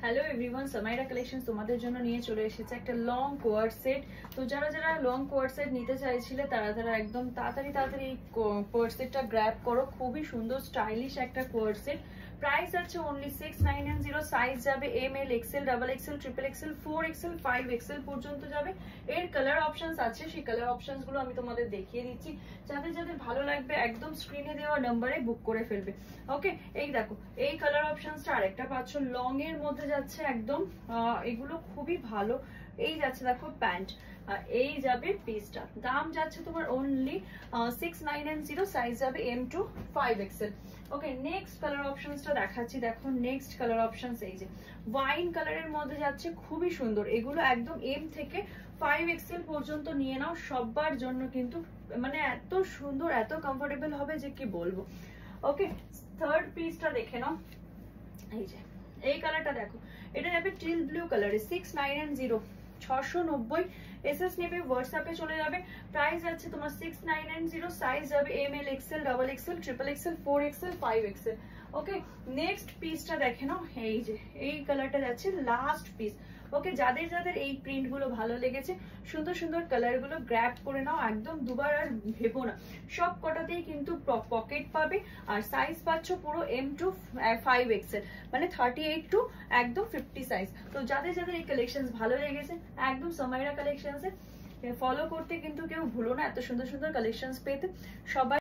Hello everyone, Samaira collection তোমাদের জন্য নিয়ে চলে এসেছে একটা লং কোয়ার্ড সেট। তো যারা যারা লং কোয়ার্ড সেট নিতে চাইছিলে তারা একদম তাড়াতাড়ি এই কোয়ার্ড সেটটা গ্র্যাব করো। খুবই সুন্দর স্টাইলিশ একটা কোয়ার্ড সেট। প্রাইস আছে অনলি 6990। সাইজ যাবে M L XL, double XL, triple XL, 4XL, 5XL পর্যন্ত যাবে। এর কালার অপশনস আছে, সেই কালার অপশনস গুলো আমি তোমাদের দেখিয়ে দিচ্ছি। যাদের যাদের ভালো লাগবে একদম স্ক্রিনে দেওয়া নাম্বারে বুক করে ফেলবে। ওকে, এই দেখো এই কালার অপশনসটা আরেকটা পাচ্ছ, লং এর মধ্যে যাচ্ছে একদম। এগুলো খুবই ভালো। এই যাচ্ছে দেখো প্যান্ট, এই যাবে পিসটা। দাম যাচ্ছে তোমার অনলি 6990। সাইজ যাবে M to 5XL। Okay, next colour অপশনসটা দেখাচ্ছি। দেখো নেক্সট কালার অপশনস এই যে ওয়াইন কালারের মধ্যে যাচ্ছে, খুবই সুন্দর। এগুলো একদম M থেকে 5XL পর্যন্ত নিয়ে নাও, সবার জন্য কিন্তু মানে এত সুন্দর এত কমফোর্টেবল হবে যে কি বলবো। ওকে, থার্ড পিসটা দেখে নাও। এই যে এই কালারটা দেখো, এটা যাবে টিল ব্লু কালারে। 6990, 690। এসএস নেবে, হোয়াটসঅ্যাপে চলে যাবে। প্রাইস যাচ্ছে তোমার 6990। সাইজ যাবে M L XL, double XL, triple XL, 4XL, 5XL। Okay, next piece দেখে নাও। এই যে এই কালারটা যাচ্ছে লাস্ট পিস। ওকে, যাদের যাদের এই প্রিন্ট গুলো ভালো লেগেছে, সুন্দর সুন্দর কালার গুলো গ্র্যাব করে নাও, একদম দুবার আর ভেবো না। সব কটাতেই কিন্তু পকেট পাবে, আর সাইজ পাচ্ছ পুরো M to 5XL, মানে 38 to একদম 50 সাইজ। তো যাদের যাদের এই কালেকশন ভালো লেগেছে একদম সামাইরা কালেকশনসে ফলো করতে কিন্তু কেউ ভুলো না, এত সুন্দর সুন্দর কালেকশন পেতে। সবাই